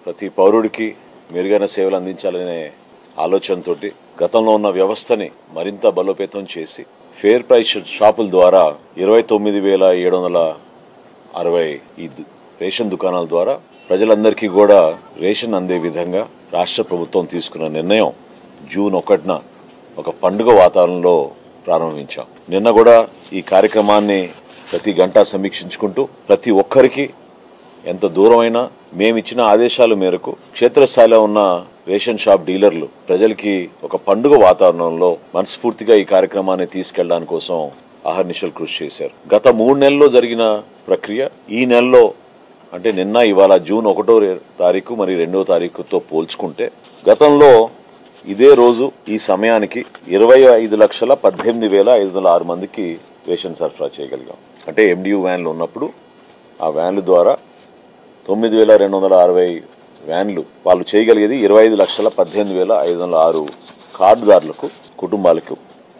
ప్రతి పౌరుడికి మెరుగైన సేవలు అందించాలనే ఆలోచనతోటి గతంలో ఉన్న వ్యవస్థని మరింత బలోపేతం చేసి ఫేర్ ప్రైస్ షాపుల ద్వారా 29,760 ఈ రేషన్ దుకాణాల ద్వారా ప్రజలందరికీ కూడా రేషన్ అందే విధంగా రాష్ట్ర ప్రభుత్వం తీసుకున్న నిర్ణయం జూన్ 1న ఒక పండుగ వాతావరణంలో ప్రారంభించాం. నిన్న కూడా ఈ కార్యక్రమాన్ని ప్రతి గంట సమీక్షించుకుంటూ ప్రతి ఒక్కరికి ఎంత దూరమైనా మేమిచ్చిన ఆదేశాల మేరకు క్షేత్రస్థాయిలో ఉన్న రేషన్ షాప్ డీలర్లు ప్రజలకి ఒక పండుగ వాతావరణంలో మనస్ఫూర్తిగా ఈ కార్యక్రమాన్ని తీసుకెళ్ళడానికి కోసం అహర్నిశలు కృషి చేశారు. గత 3 నెలల్లో జరిగిన ప్రక్రియ ఈ నెలలో అంటే నిన్న ఇవాళ జూన్ 1వ తారీఖు మరి 2వ తారీఖుతో పోల్చుకుంటే గతంలో ఇదే రోజు ఈ సమయానికి 25,18,506 మందికి రేషన్ సరఫరా చేయగలిగాం. అంటే MDU వ్యాన్లు ఉన్నప్పుడు ఆ వ్యాన్ల ద్వారా 9,260 వ్యాన్లు వాళ్ళు చేయగలిగేది 25,18,506 కార్డుదారులకు కుటుంబాలకు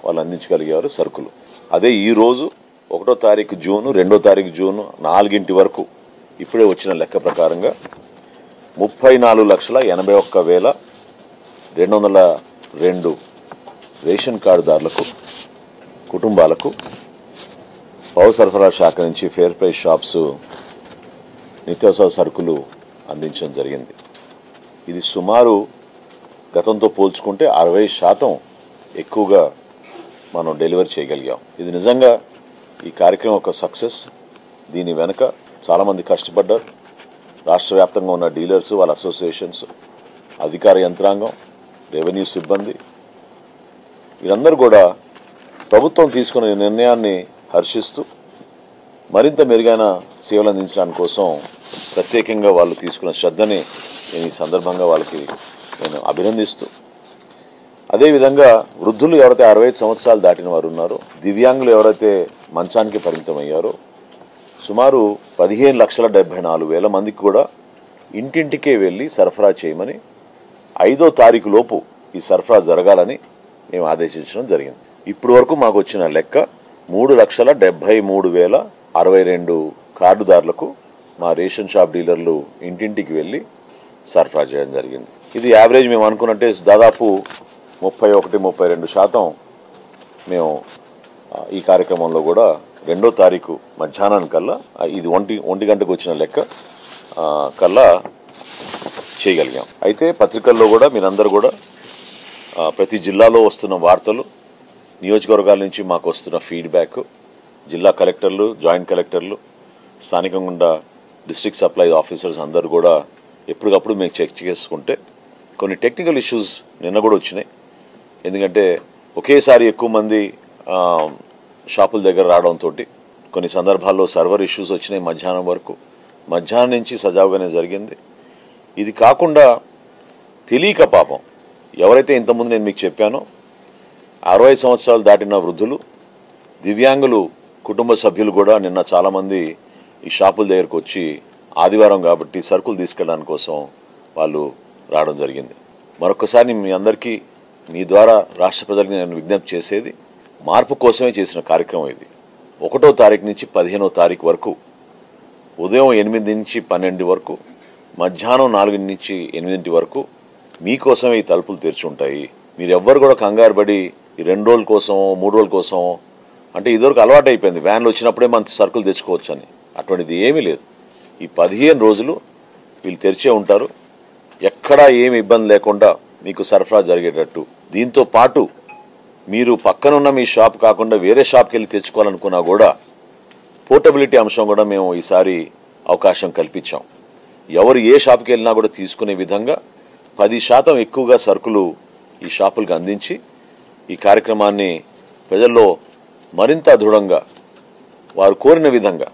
వాళ్ళు అందించగలిగారు సరుకులు. అదే ఈ రోజు 1వ తారీఖు జూన్ 2వ తారీఖు జూన్ 4 వరకు ఇప్పుడే వచ్చిన లెక్క ప్రకారంగా 34,81,202 రేషన్ కార్డుదారులకు కుటుంబాలకు పౌర సరఫరా శాఖ నుంచి ఫేర్ ప్రైస్ షాప్స్ నిత్యావసర సరుకులు అందించడం జరిగింది. ఇది సుమారు గతంతో పోల్చుకుంటే 60% ఎక్కువగా మనం డెలివరీ చేయగలిగాం. ఇది నిజంగా ఈ కార్యక్రమం ఒక సక్సెస్. దీని వెనుక చాలామంది కష్టపడ్డారు. రాష్ట్ర వ్యాప్తంగా ఉన్న డీలర్స్, వాళ్ళ అసోసియేషన్స్, అధికార యంత్రాంగం, రెవెన్యూ సిబ్బంది వీరందరూ కూడా ప్రభుత్వం తీసుకున్న నిర్ణయాన్ని హర్షిస్తూ మరింత మెరుగైన సేవలు అందించడానికి కోసం ప్రత్యేకంగా వాళ్ళు తీసుకున్న శ్రద్ధని నేను ఈ సందర్భంగా వాళ్ళకి నేను అభినందిస్తూ, అదేవిధంగా వృద్ధులు ఎవరైతే 65 సంవత్సరాలు దాటిన వారు ఉన్నారో, దివ్యాంగులు ఎవరైతే మంచానికి పరిమితమయ్యారో సుమారు 15,74,000 మందికి కూడా ఇంటింటికే వెళ్ళి సరఫరా చేయమని 5వ తారీఖు లోపు ఈ సరఫరా జరగాలని మేము ఆదేశించడం జరిగింది. ఇప్పటి వరకు మాకు వచ్చిన లెక్క 3,73,062 కార్డుదారులకు మా రేషన్ షాప్ డీలర్లు ఇంటింటికి వెళ్ళి సరఫరా చేయడం జరిగింది. ఇది యావరేజ్ మేము అనుకున్నట్టే దాదాపు 31-32% మేము ఈ కార్యక్రమంలో కూడా 2వ తారీఖు మధ్యాహ్నానికల్లా ఇది 1 గంటకు వచ్చిన లెక్క కల్లా చేయగలిగాం. అయితే పత్రికల్లో కూడా మీరందరూ కూడా ప్రతి జిల్లాలో వస్తున్న వార్తలు, నియోజకవర్గాల నుంచి మాకు వస్తున్న ఫీడ్బ్యాక్, జిల్లా కలెక్టర్లు, జాయింట్ కలెక్టర్లు, స్థానికంగా డిస్ట్రిక్ట్ సప్లై ఆఫీసర్స్ అందరూ కూడా ఎప్పటికప్పుడు మేము చెక్ చేసుకుంటే కొన్ని టెక్నికల్ ఇష్యూస్ నిన్న కూడా వచ్చినాయి. ఎందుకంటే ఒకేసారి ఎక్కువ మంది షాపుల దగ్గర రావడంతో కొన్ని సందర్భాల్లో సర్వర్ ఇష్యూస్ వచ్చినాయి. మధ్యాహ్నం నుంచి సజావుగానే జరిగింది. ఇది కాకుండా తెలియక పాపం ఎవరైతే ఇంతకుముందు నేను మీకు చెప్పానో 60 సంవత్సరాలు దాటిన వృద్ధులు, దివ్యాంగులు కుటుంబ సభ్యులు కూడా నిన్న చాలామంది ఈ షాపుల దగ్గరకు వచ్చి ఆదివారం కాబట్టి సరుకులు తీసుకెళ్ళడానికి కోసం వాళ్ళు రావడం జరిగింది. మరొకసారి మీ అందరికీ మీ ద్వారా రాష్ట్ర ప్రజలకు నేను విజ్ఞప్తి చేసేది, మార్పు కోసమే చేసిన కార్యక్రమం ఇది. 1వ తారీఖు నుంచి 15వ తారీఖు వరకు ఉదయం 8 నుంచి 12 వరకు, మధ్యాహ్నం 4 నుంచి 8 వరకు మీకోసమే ఈ తలుపులు తెరిచి ఉంటాయి. మీరు ఎవ్వరు కూడా కంగారు పడి ఈ 2 రోజుల కోసం 3 రోజుల కోసం అంటే ఇదివరకు అలవాటు అయిపోయింది, వ్యాన్లు వచ్చినప్పుడే మన సరుకులు తెచ్చుకోవచ్చు అని. అటువంటిది ఏమీ లేదు. ఈ 15 రోజులు వీళ్ళు తెరిచే ఉంటారు. ఎక్కడా ఏమి ఇబ్బంది లేకుండా మీకు సరఫరా జరిగేటట్టు. దీంతో పాటు మీరు పక్కనున్న మీ షాప్ కాకుండా వేరే షాప్కి వెళ్ళి తెచ్చుకోవాలనుకున్నా కూడా పోర్టబిలిటీ అంశం కూడా మేము ఈసారి అవకాశం కల్పించాం. ఎవరు ఏ షాప్కి వెళ్ళినా కూడా తీసుకునే విధంగా 10% ఎక్కువగా సరుకులు ఈ షాపులకు అందించి ఈ కార్యక్రమాన్ని ప్రజల్లో మరింత దృఢంగా వారు కోరిన విధంగా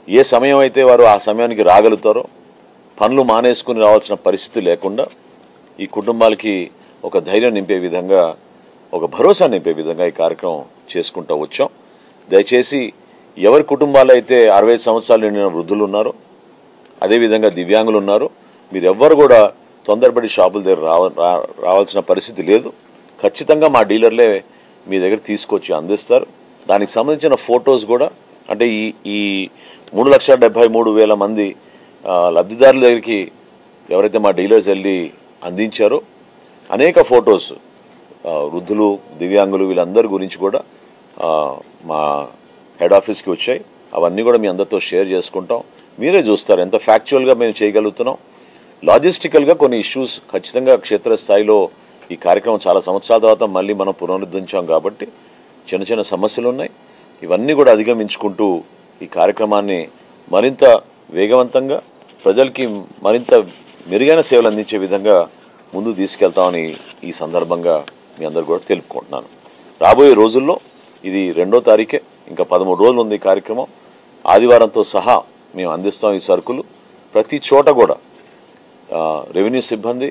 ఏ సమయం అయితే వారు ఆ సమయానికి రాగలుగుతారో, పనులు మానేసుకుని రావాల్సిన పరిస్థితి లేకుండా ఈ కుటుంబాలకి ఒక ధైర్యం నింపే విధంగా, ఒక భరోసా నింపే విధంగా ఈ కార్యక్రమం చేసుకుంటూ వచ్చాం. దయచేసి ఎవరి కుటుంబాలు అయితే 65 సంవత్సరాలు నిండిన వృద్ధులు ఉన్నారో, అదేవిధంగా దివ్యాంగులు ఉన్నారు, మీరు ఎవ్వరు కూడా తొందరపడి షాపుల దగ్గర రావాల్సిన పరిస్థితి లేదు. ఖచ్చితంగా మా డీలర్లే మీ దగ్గర తీసుకొచ్చి అందిస్తారు. దానికి సంబంధించిన ఫొటోస్ కూడా అంటే ఈ 3,73,000 మంది లబ్ధిదారుల దగ్గరికి ఎవరైతే మా డీలర్స్ వెళ్ళి అందించారో అనేక ఫొటోస్ వృద్ధులు, దివ్యాంగులు వీళ్ళందరి గురించి కూడా మా హెడ్ ఆఫీస్కి వచ్చాయి. అవన్నీ కూడా మీ అందరితో షేర్ చేసుకుంటాం. మీరే చూస్తారు ఎంత ఫ్యాక్చువల్గా మేము చేయగలుగుతున్నాం. లాజిస్టికల్గా కొన్ని ఇష్యూస్ ఖచ్చితంగా క్షేత్రస్థాయిలో ఈ కార్యక్రమం చాలా సంవత్సరాల తర్వాత మళ్ళీ మనం పునరుద్ధరించాం కాబట్టి చిన్న చిన్న సమస్యలు ఉన్నాయి. ఇవన్నీ కూడా అధిగమించుకుంటూ ఈ కార్యక్రమాన్ని మరింత వేగవంతంగా ప్రజలకి మరింత మెరుగైన సేవలు అందించే విధంగా ముందు తీసుకెళ్తామని ఈ సందర్భంగా మీ అందరు కూడా తెలుపుకుంటున్నాను. రాబోయే రోజుల్లో ఇది 2వ తారీఖే, ఇంకా 13 రోజులు ఉంది ఈ కార్యక్రమం. ఆదివారంతో సహా మేము అందిస్తాం ఈ సరుకులు. ప్రతి చోట కూడా రెవెన్యూ సిబ్బంది,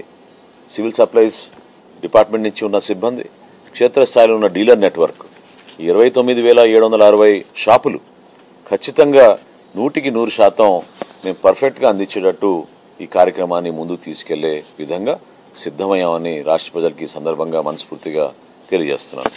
సివిల్ సప్లైస్ డిపార్ట్మెంట్ నుంచి ఉన్న సిబ్బంది, క్షేత్రస్థాయిలో ఉన్న డీలర్ నెట్వర్క్ 29,760 షాపులు ఖచ్చితంగా 100% మేము పర్ఫెక్ట్గా అందించేటట్టు ఈ కార్యక్రమాన్ని ముందుకు తీసుకెళ్లే విధంగా సిద్ధమయ్యామని రాష్ట్ర ప్రజలకి ఈ సందర్భంగా మనస్ఫూర్తిగా తెలియజేస్తున్నాను.